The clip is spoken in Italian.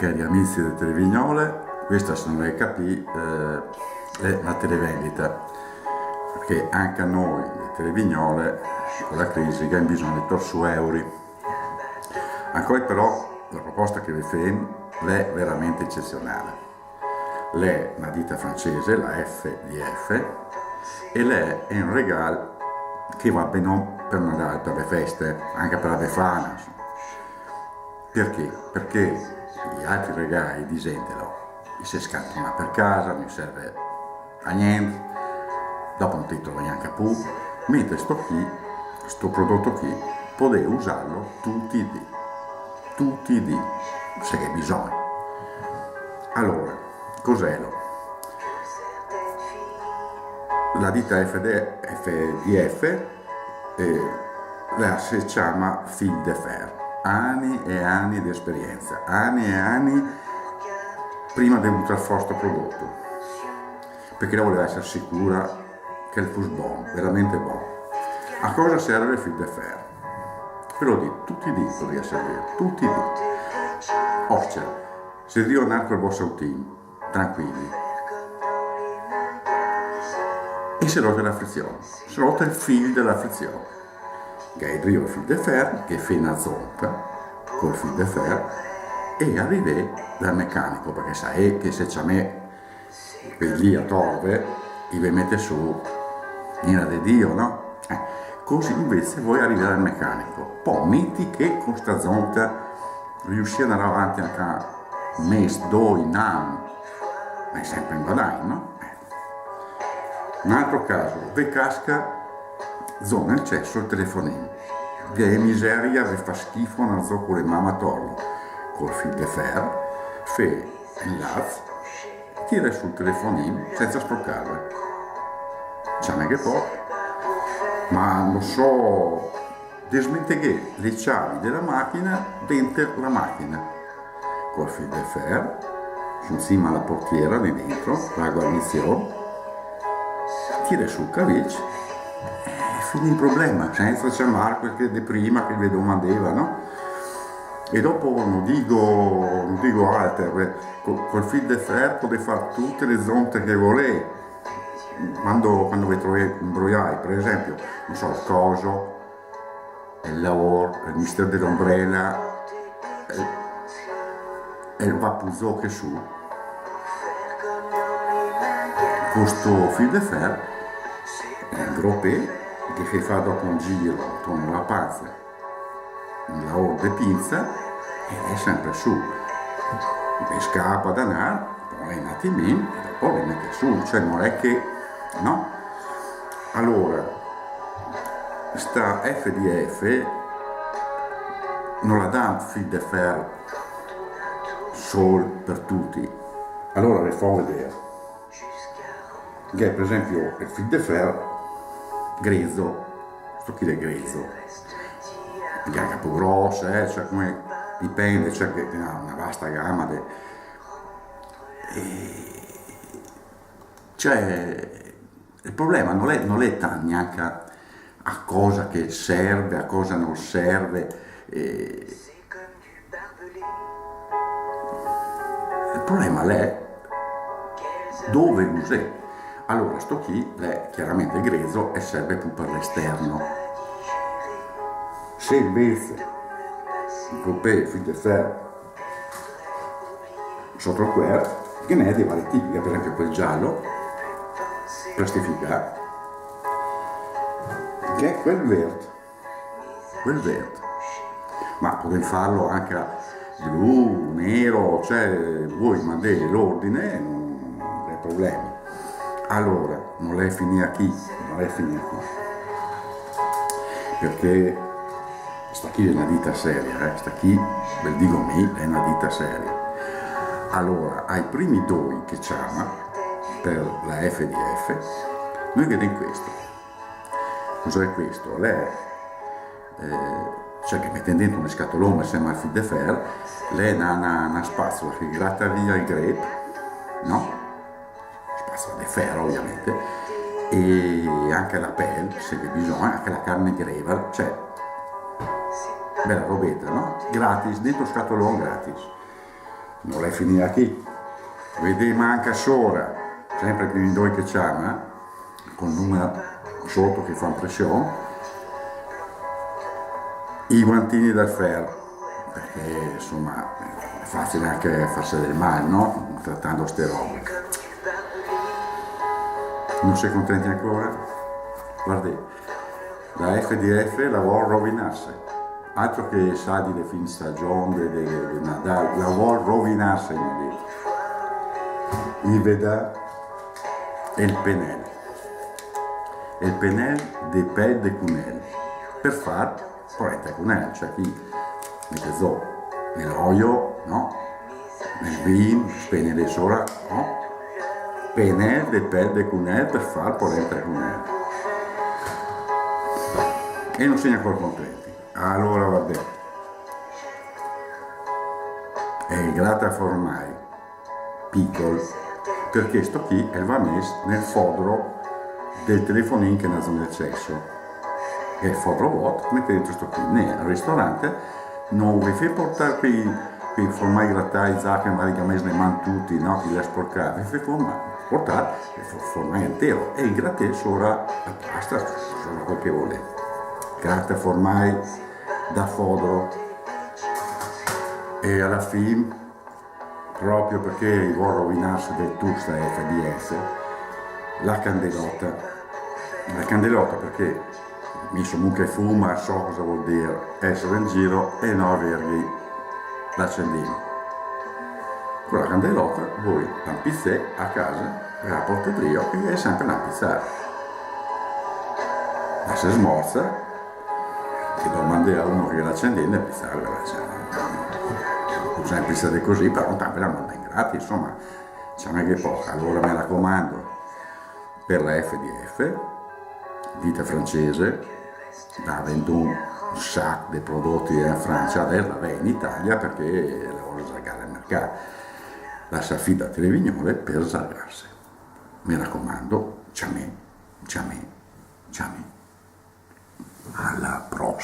Cari amici delle Televignole, questa se non l'hai capito è la televendita, perché anche a noi le Televignole con la crisi abbiamo bisogno di torsu euro. Ancora però la proposta che vi faccio è veramente eccezionale. L'è una ditta francese, la FDF, e l'è un regalo che va bene per Natale, per le feste, anche per la Befana. Perché? Perché gli altri regali di Zentelo si scattano per casa, non serve a niente, dopo non ti trovi neanche più, mentre sto prodotto qui, potete usarlo tutti i dì, se hai bisogno. Allora, cos'è lo? La ditta FDF la si chiama Fil de Fer. Anni e anni di esperienza, anni e anni prima di buttare fuori questo prodotto, perché lei voleva essere sicura che il fosse buono, veramente buono. A cosa serve il fil de fer? Ve lo dico, tutti i dì potrebbe servire, tutti i dì. Ostia, se Dio è con il vostro team, tranquilli. E si rotta la frizione, si rotta il fil della frizione. Che è il fil de fer, che fa una zompa col fil de fer e arriva dal meccanico, perché sai che se c'è me lì a Torve vi mette su l'ira di Dio, no? Così invece voi arrivate dal meccanico, poi metti che con sta zonta riuscite ad andare avanti anche un mese, due, un anno, ma è sempre in guadagno, no? Un altro caso, vi casca zona il cesso il telefonino, che è miseria, vi fa schifo, non so con le mamma torno, col fil de fer, fa il laz, tira sul telefonino senza sporcarlo. C'è neanche poco, ma non so, dismettere le chiavi della macchina dentro la macchina, col fil de fer, su cima alla portiera di dentro, la guarnizione, tira sul caviccio, finì il problema, senza chiamare quel che di prima che vi domandava, no? E dopo non dico altro, col fil de fer potete fare tutte le zonte che volete, quando vi trovate imbrogliati, per esempio, non so, il coso, il lavoro, il mistero dell'ombrella, e il vapuzzo che su. Questo fil de fer è un groppè che fa dopo un giro con la panza, un lavoro di pinza e è sempre su, e scappa da andare, poi un attimino e dopo li mette su, cioè non è che, no? Allora, sta FDF non la dà un fil de fer solo per tutti, allora vi fa vedere che per esempio il fil de fer grezzo, sto chi è grezzo, è anche più grosso, cioè come dipende, c'è che ha una vasta gamma cioè il problema non è tanto neanche a cosa che serve, a cosa non serve, il problema è dove usare. Allora, sto qui è chiaramente grezzo e serve più per l'esterno. Se invece il coupé fil de fer sotto il cuore, che ne è di vari tipi, per esempio quel giallo, plastificato, che è quel verde. Ma potete farlo anche blu, nero, cioè voi mandate l'ordine, non è problema. Allora, non è finita qui, perché sta qui è una ditta seria, sta qui, ve dico me, è una ditta seria. Allora, ai primi due che chiama per la FDF, noi vediamo questo. Cos'è questo? Cioè che mette dentro un scatolone insieme al fil de fer, lei ha una spazzola che gratta via il grape, no? Di ferro ovviamente, e anche la pelle se vi bisogna, anche la carne greva, cioè bella robetta, no? Gratis, dentro scatolone gratis. non è finita qui. Vediamo anche sopra, sempre più in due che c'è, con il numero sotto che fa impressione, i guantini del ferro, perché insomma è facile anche farsi del male, no? Trattando ste robe. Non sei contenti ancora? Guardi, la FDF la vuol rovinarsi, altro che saldi di fin stagione, di Nadal, la vuol rovinarsi, mi dite. Il veda è il pennello. E il pennello di pelle di cunello, per far porretta cunello, cioè chi mette zo nell'olio, no? Nel vino, spegne le sora, no? Pennello di pelle di cunello per far porretta cunello. E non siamo ancora contenti. Allora va bene. E il gratta formai piccolo, perché sto qui e va messo nel fodero del telefonino che è nella zona di accesso. E il fodero vuoto, mettete dentro sto qui. Al ristorante non vi fai portare quei formai grattai, che magari che mesi ne mangiano tutti, no? Che li ha sporcati, vi fai portare il formai intero e il grattè sopra la pasta, sopra quel che vuole. Gratta formai da fodero e alla fine, proprio perché vuole rovinarsi del tutto sta FDF, la candelotta perché mi sono che fuma, so cosa vuol dire essere in giro e non avergli l'accendino. Con la candelotta voi l'ampizzate a casa e la portate lì e è sempre l'ampizzare. La si smorza e domandi a uno che l'accendino e pizzare non sempre pizzate così, però tanto la manda in gratis, insomma, c'è anche poco. Allora mi raccomando, per la FDF, ditta francese, ha venduto un sacco di prodotti in Francia, adesso la va in Italia perché la vuole salgare al mercato. La si affida a Televignole per salgarsi. Mi raccomando, ciamè. Alla prossima.